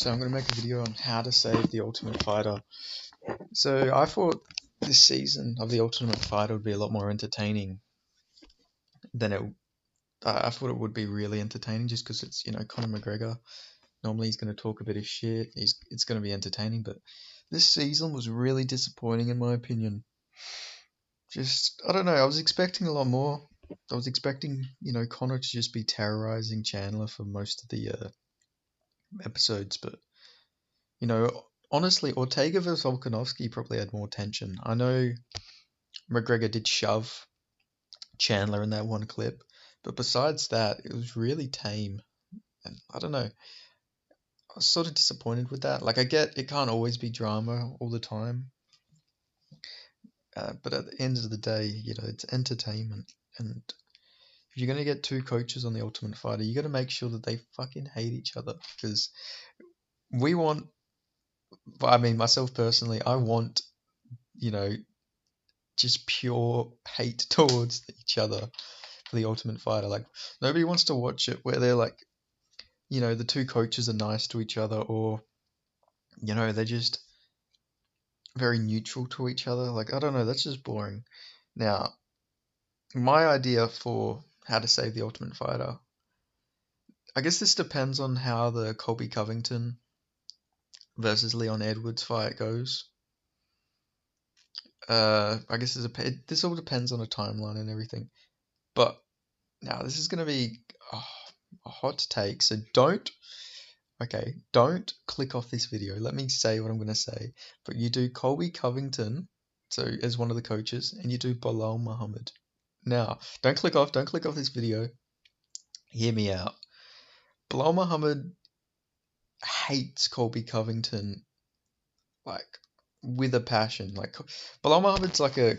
So I'm going to make a video on how to save the Ultimate Fighter. So I thought this season of the Ultimate Fighter would be a lot more entertaining than it. I thought it would be really entertaining just because it's Conor McGregor. Normally he's going to talk a bit of shit. It's going to be entertaining, but this season was really disappointing in my opinion. Just I don't know. I was expecting a lot more. I was expecting Conor to just be terrorizing Chandler for most of the episodes, but honestly, Ortega versus Volkanovski probably had more tension. I know McGregor did shove Chandler in that one clip, but besides that, it was really tame. And I don't know, I was sort of disappointed with that. Like, I get it can't always be drama all the time, but at the end of the day, it's entertainment. And if you're going to get two coaches on the Ultimate Fighter, you got to make sure that they fucking hate each other. Because we want, I mean, myself personally, I want, you know, just pure hate towards each other for the Ultimate Fighter. Like, nobody wants to watch it where they're like, the two coaches are nice to each other, or they're just very neutral to each other. Like, I don't know, that's just boring. Now, my idea for how to save the Ultimate Fighter, I guess this depends on how the Colby Covington versus Leon Edwards fight goes. I guess this all depends on a timeline and everything. But now this is going to be a hot take, so don't click off this video. Let me say what I'm going to say. But you do Colby Covington, so as one of the coaches, and you do Belal Muhammad. Now, don't click off this video. Hear me out. Belal Muhammad hates Colby Covington, like, with a passion. Like, Belal Muhammad's like a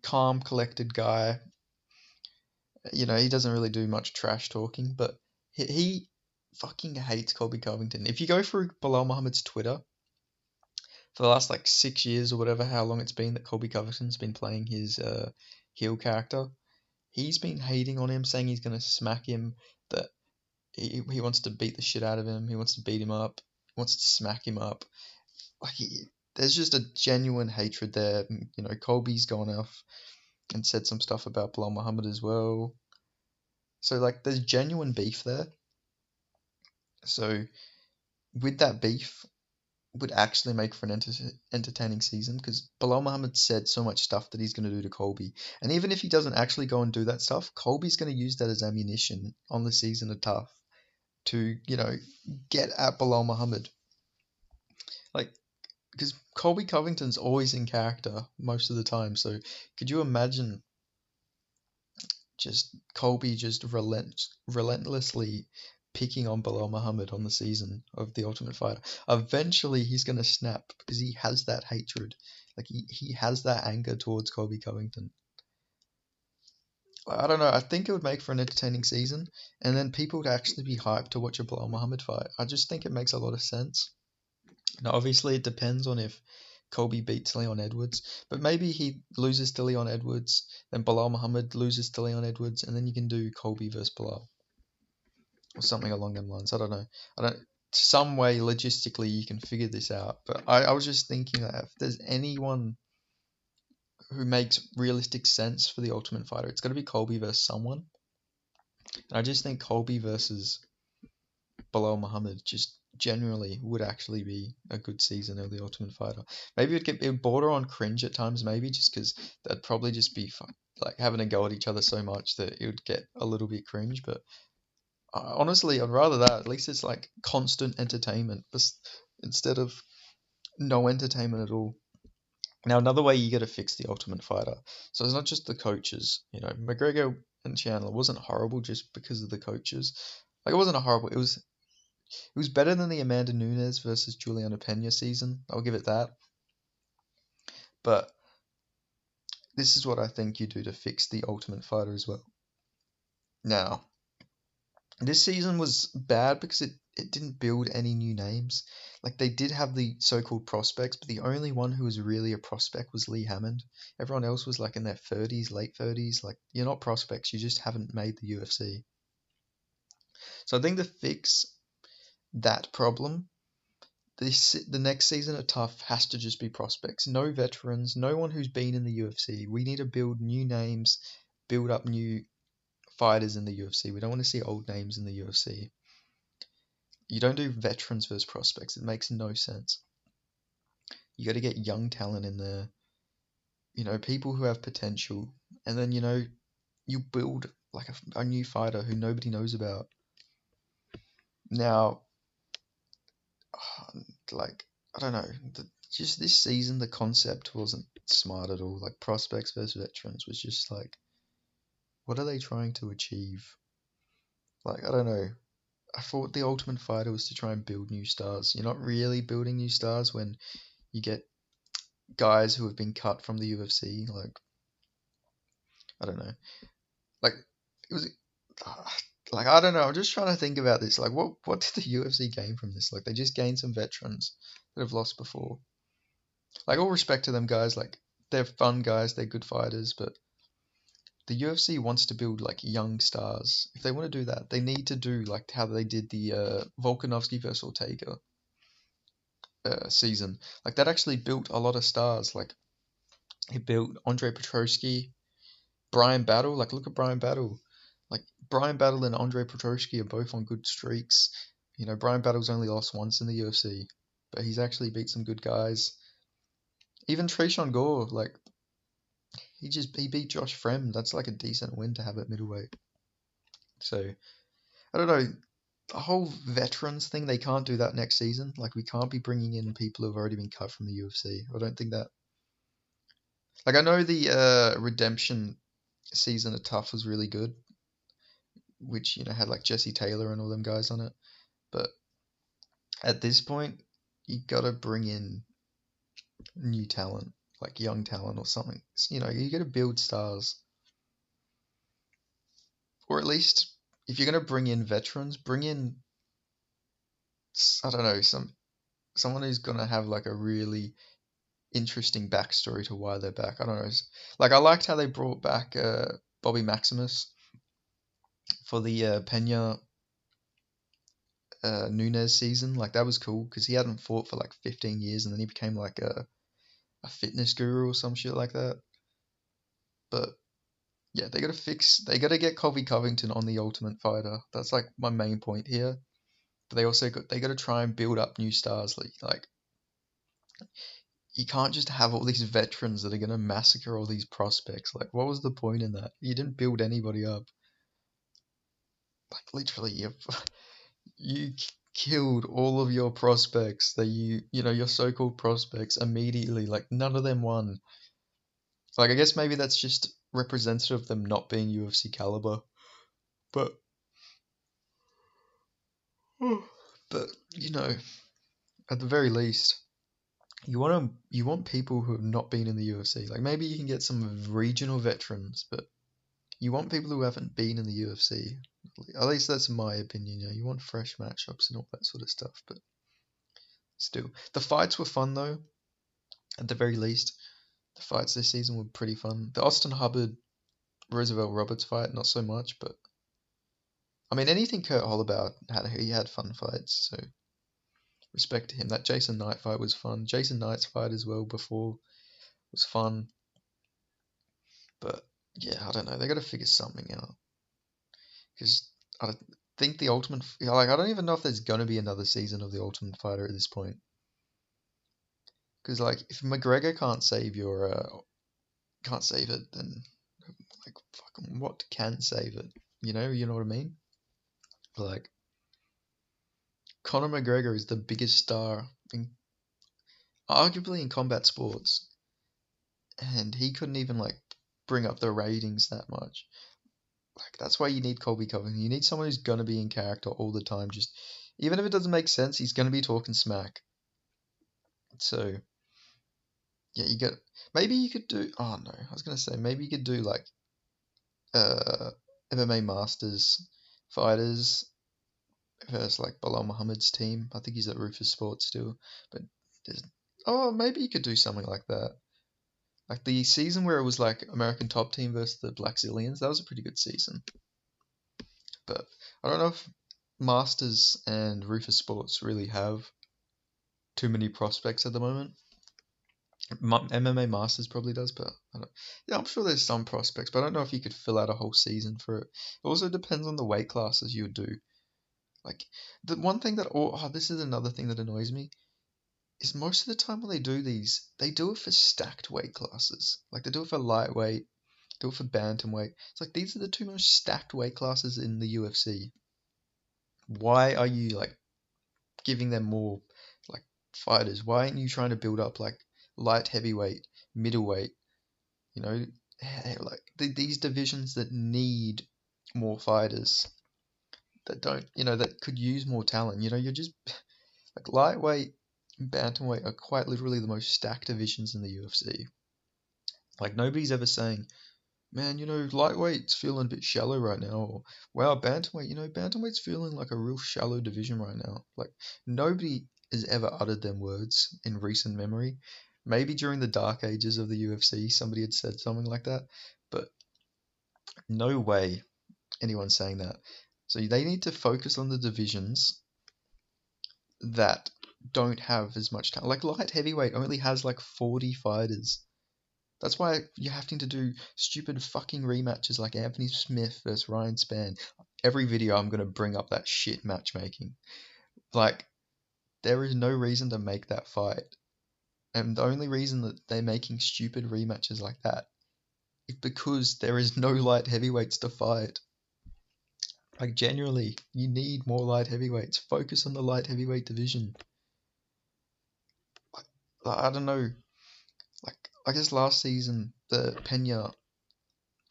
calm, collected guy. He doesn't really do much trash talking, but he fucking hates Colby Covington. If you go through Belal Muhammad's Twitter for the last 6 years or whatever, how long it's been that Colby Covington's been playing his heel character, he's been hating on him, saying he's gonna smack him, that he wants to beat the shit out of him, he wants to beat him up, he wants to smack him up. There's just a genuine hatred there. Colby's gone off and said some stuff about Belal Muhammad as well. So there's genuine beef there. So with that beef, would actually make for an entertaining season, because Belal Muhammad said so much stuff that he's going to do to Colby. And even if he doesn't actually go and do that stuff, Colby's going to use that as ammunition on the season of Tough to, get at Belal Muhammad. Because Colby Covington's always in character most of the time. So could you imagine just Colby just relentlessly picking on Belal Muhammad on the season of The Ultimate Fighter? Eventually he's going to snap because he has that hatred. He has that anger towards Colby Covington. I don't know. I think it would make for an entertaining season, and then people would actually be hyped to watch a Belal Muhammad fight. I just think it makes a lot of sense. Now, obviously, it depends on if Colby beats Leon Edwards, but maybe he loses to Leon Edwards, then Belal Muhammad loses to Leon Edwards, and then you can do Colby versus Belal, or something along them lines. I don't know. Some way logistically you can figure this out, but I was just thinking that if there's anyone who makes realistic sense for the Ultimate Fighter, it's got to be Colby versus someone. And I just think Colby versus Belal Muhammad just generally would actually be a good season of the Ultimate Fighter. Maybe it would border on cringe at times, maybe just because they'd probably just be having a go at each other so much that it would get a little bit cringe. But honestly, I'd rather that. At least it's constant entertainment instead of no entertainment at all. Now, another way you got to fix the Ultimate Fighter. So it's not just the coaches. McGregor and Chandler wasn't horrible just because of the coaches. It wasn't a horrible. It was better than the Amanda Nunes versus Juliana Pena season. I'll give it that. But this is what I think you do to fix the Ultimate Fighter as well. Now, this season was bad because it didn't build any new names. They did have the so-called prospects, but the only one who was really a prospect was Lee Hammond. Everyone else was in their 30s, late 30s. You're not prospects, you just haven't made the UFC. So I think the fix that problem, the next season of Tough has to just be prospects. No veterans, no one who's been in the UFC. We need to build new names, build up new fighters in the UFC. We don't want to see old names in the UFC. You don't do veterans versus prospects. It makes no sense. You got to get young talent in there. People who have potential, and then you build like a new fighter who nobody knows about. Now, like I don't know, just this season the concept wasn't smart at all. Like prospects versus veterans was just like, what are they trying to achieve? Like I don't know. I thought the Ultimate Fighter was to try and build new stars. You're not really building new stars when you get guys who have been cut from the UFC. Like I don't know. Like it was like I don't know. I'm just trying to think about this. Like what did the UFC gain from this? Like they just gained some veterans that have lost before. Like all respect to them guys. Like they're fun guys. They're good fighters. But the UFC wants to build like young stars. If they want to do that, they need to do like how they did the Volkanovski versus Ortega season. Like that actually built a lot of stars. Like it built Andre Petroski, Brian Battle. Like look at Brian Battle. Like Brian Battle and Andre Petroski are both on good streaks. Brian Battle's only lost once in the UFC, but he's actually beat some good guys. Even Tresean Gore, like he beat Josh Frem. That's like a decent win to have at middleweight. So I don't know. The whole veterans thing, they can't do that next season. Like we can't be bringing in people who've already been cut from the UFC. I don't think that. Like I know the Redemption season of Tough was really good, which had like Jesse Taylor and all them guys on it. But at this point, you gotta bring in new talent, like young talent or something. You gotta build stars, or at least if you're gonna bring in veterans, bring in I don't know someone who's gonna have like a really interesting backstory to why they're back. I don't know. Like I liked how they brought back Bobby Maximus for the Pena Nunez season. Like that was cool because he hadn't fought for like 15 years and then he became like a fitness guru or some shit like that. But yeah, they gotta get Colby Covington on the Ultimate Fighter. That's like my main point here. But they gotta try and build up new stars. Like you can't just have all these veterans that are gonna massacre all these prospects. Like what was the point in that? You didn't build anybody up. Like literally, you killed all of your prospects that your so-called prospects immediately. Like none of them won. Like I guess maybe that's just representative of them not being UFC caliber. But but at the very least, you want people who have not been in the UFC. Like maybe you can get some regional veterans, but you want people who haven't been in the UFC. At least that's my opinion. You want fresh matchups and all that sort of stuff. But still, the fights were fun though. At the very least, the fights this season were pretty fun. The Austin Hubbard Roosevelt Roberts fight, not so much, but I mean anything Kurt Hollabaugh he had fun fights, so respect to him. That Jason Knight fight was fun. Jason Knight's fight as well before was fun. But yeah, I don't know. They got to figure something out because I think the Ultimate, like I don't even know if there's gonna be another season of the Ultimate Fighter at this point. Because like if McGregor can't save it, then like fucking what can save it? You know what I mean? Like Conor McGregor is the biggest star arguably in combat sports, and he couldn't even like bring up the ratings that much. Like that's why you need Colby Covington. You need someone who's gonna be in character all the time. Just even if it doesn't make sense, he's gonna be talking smack. So yeah, you get maybe you could do. Oh no, I was gonna say maybe you could do like uh MMA Masters fighters versus like Bilal Muhammad's team. I think he's at Rufus Sports still, but there's maybe you could do something like that. Like the season where it was like American Top Team versus the Black Zillions, that was a pretty good season. But I don't know if Masters and Rufus Sports really have too many prospects at the moment. MMA Masters probably does, but I don't, yeah, I'm sure there's some prospects, but I don't know if you could fill out a whole season for it. It also depends on the weight classes you would do. Like the one thing that, this is another thing that annoys me is most of the time when they do these, they do it for stacked weight classes. Like they do it for lightweight, do it for bantamweight. It's like these are the two most stacked weight classes in the UFC. Why are you like giving them more like fighters? Why aren't you trying to build up like light heavyweight, middleweight, you know, like these divisions that need more fighters that don't, that could use more talent. You're just like lightweight and bantamweight are quite literally the most stacked divisions in the UFC. Like nobody's ever saying, man, lightweight's feeling a bit shallow right now, or wow, bantamweight, bantamweight's feeling like a real shallow division right now. Like nobody has ever uttered them words in recent memory. Maybe during the dark ages of the UFC, somebody had said something like that, but no way anyone's saying that. So they need to focus on the divisions that don't have as much talent. Like light heavyweight only has like 40 fighters. That's why you're having to do stupid fucking rematches like Anthony Smith versus Ryan Spann. Every video I'm gonna bring up that shit matchmaking. Like, there is no reason to make that fight. And the only reason that they're making stupid rematches like that is because there is no light heavyweights to fight. Like, generally, you need more light heavyweights. Focus on the light heavyweight division. I don't know. Like, I guess last season, the Pena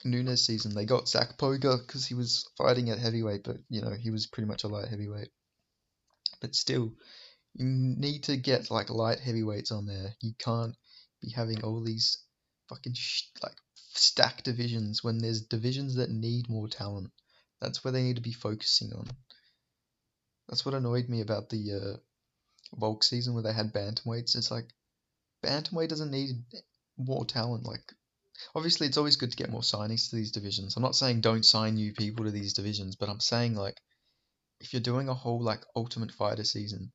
Nunes season, they got Zach Poga because he was fighting at heavyweight, but he was pretty much a light heavyweight. But still, you need to get like light heavyweights on there. You can't be having all these fucking like stacked divisions when there's divisions that need more talent. That's where they need to be focusing on. That's what annoyed me about the Volk season where they had bantamweights. It's like bantamweight doesn't need more talent. Like obviously, it's always good to get more signings to these divisions. I'm not saying don't sign new people to these divisions, but I'm saying like if you're doing a whole like Ultimate Fighter season,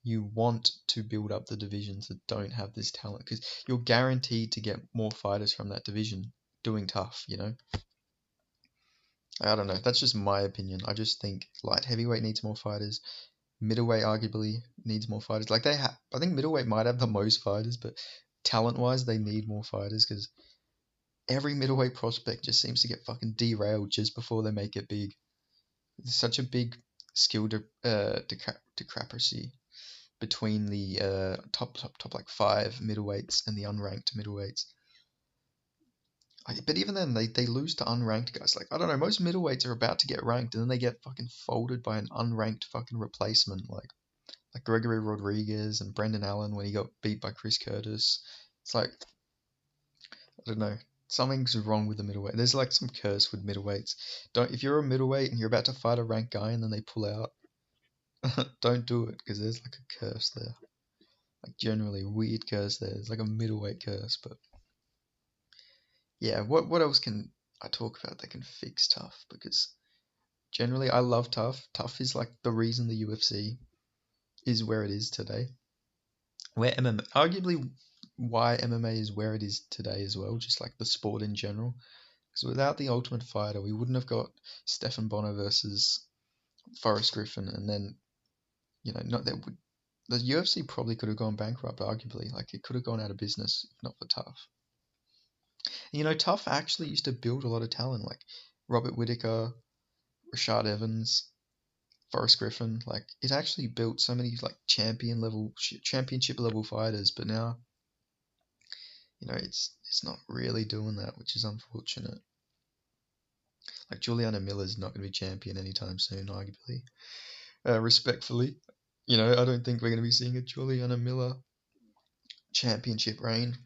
you want to build up the divisions that don't have this talent because you're guaranteed to get more fighters from that division doing tough. I don't know. That's just my opinion. I just think light heavyweight needs more fighters. Middleweight arguably needs more fighters. Like I think middleweight might have the most fighters, but talent-wise, they need more fighters because every middleweight prospect just seems to get fucking derailed just before they make it big. There's such a big skill discrepancy between the top like five middleweights and the unranked middleweights. But even then, they lose to unranked guys. Like I don't know, most middleweights are about to get ranked and then they get fucking folded by an unranked fucking replacement like Gregory Rodriguez and Brendan Allen when he got beat by Chris Curtis. It's like I don't know. Something's wrong with the middleweight. There's like some curse with middleweights. Don't if you're a middleweight and you're about to fight a ranked guy and then they pull out, don't do it because there's like a curse there. Like generally a weird curse there. It's like a middleweight curse, but yeah. What else can I talk about that can fix tough? Because generally I love tough. Tough is like the reason the UFC is where it is today. Where MMA, arguably why MMA is where it is today as well, just like the sport in general. Because without the Ultimate Fighter, we wouldn't have got Stephan Bonner versus Forrest Griffin, and then not that would the UFC probably could have gone bankrupt. Arguably, like it could have gone out of business if not for Tough. And, Tough actually used to build a lot of talent, like Robert Whitaker, Rashad Evans, Forrest Griffin. Like it actually built so many like championship level fighters, but now it's not really doing that, which is unfortunate. Like Juliana Miller's not going to be champion anytime soon, arguably. Respectfully, I don't think we're going to be seeing a Juliana Miller championship reign.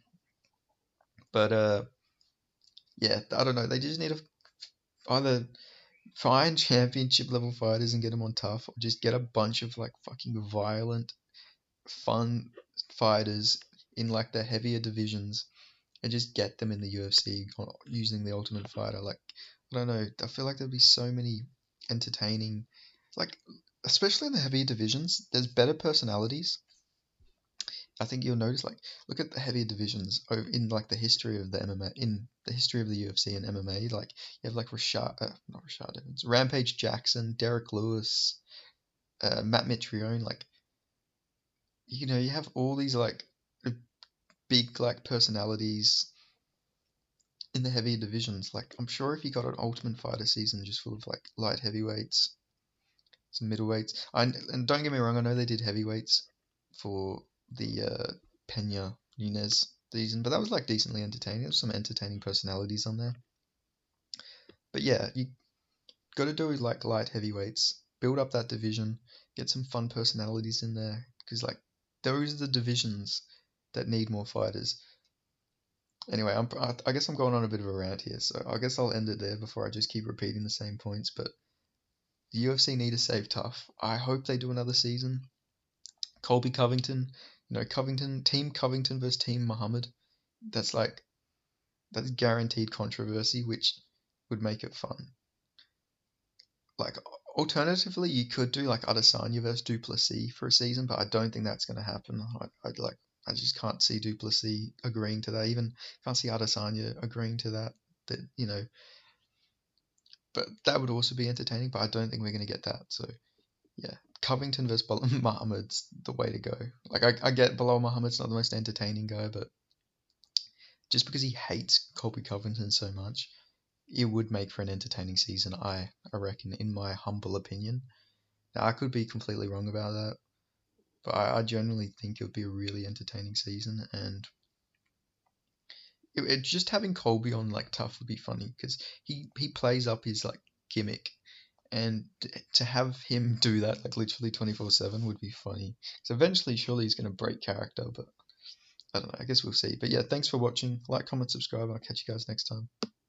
But yeah, I don't know. They just need to either find championship level fighters and get them on Tough, or just get a bunch of like fucking violent, fun fighters in like the heavier divisions and just get them in the UFC using the Ultimate Fighter. Like I don't know. I feel like there'd be so many entertaining, like especially in the heavier divisions, there's better personalities. I think you'll notice, like, look at the heavier divisions in like the history of the MMA, in the history of the UFC and MMA. Like, you have like not Rashad Evans, Rampage Jackson, Derek Lewis, Matt Mitrione. Like, you have all these like big like personalities in the heavier divisions. Like, I'm sure if you got an Ultimate Fighter season just full of like light heavyweights, some middleweights, and don't get me wrong, I know they did heavyweights for the Pena Nunez season, but that was like decently entertaining. There was some entertaining personalities on there. But yeah, you got to do like light heavyweights, build up that division, get some fun personalities in there, because like those are the divisions that need more fighters. Anyway, I guess I'm going on a bit of a rant here, so I guess I'll end it there before I just keep repeating the same points. But the UFC need to save Tough. I hope they do another season. Colby Covington, Team Covington versus Team Muhammad. That's like that's guaranteed controversy, which would make it fun. Like, alternatively, you could do like Adesanya versus Duplessis for a season, but I don't think that's going to happen. I just can't see Duplessis agreeing to that. Even can't see Adesanya agreeing to that. But that would also be entertaining. But I don't think we're going to get that. So yeah, Covington versus Muhammad's the way to go. Like, I get Belal Muhammad's not the most entertaining guy, but just because he hates Colby Covington so much, it would make for an entertaining season, I reckon, in my humble opinion. Now, I could be completely wrong about that, but I generally think it would be a really entertaining season, and just having Colby on like Tough would be funny because he plays up his like gimmick, and to have him do that like literally 24/7 would be funny. So eventually, surely he's going to break character, but I don't know. I guess we'll see. But yeah, thanks for watching. Like, comment, subscribe. I'll catch you guys next time.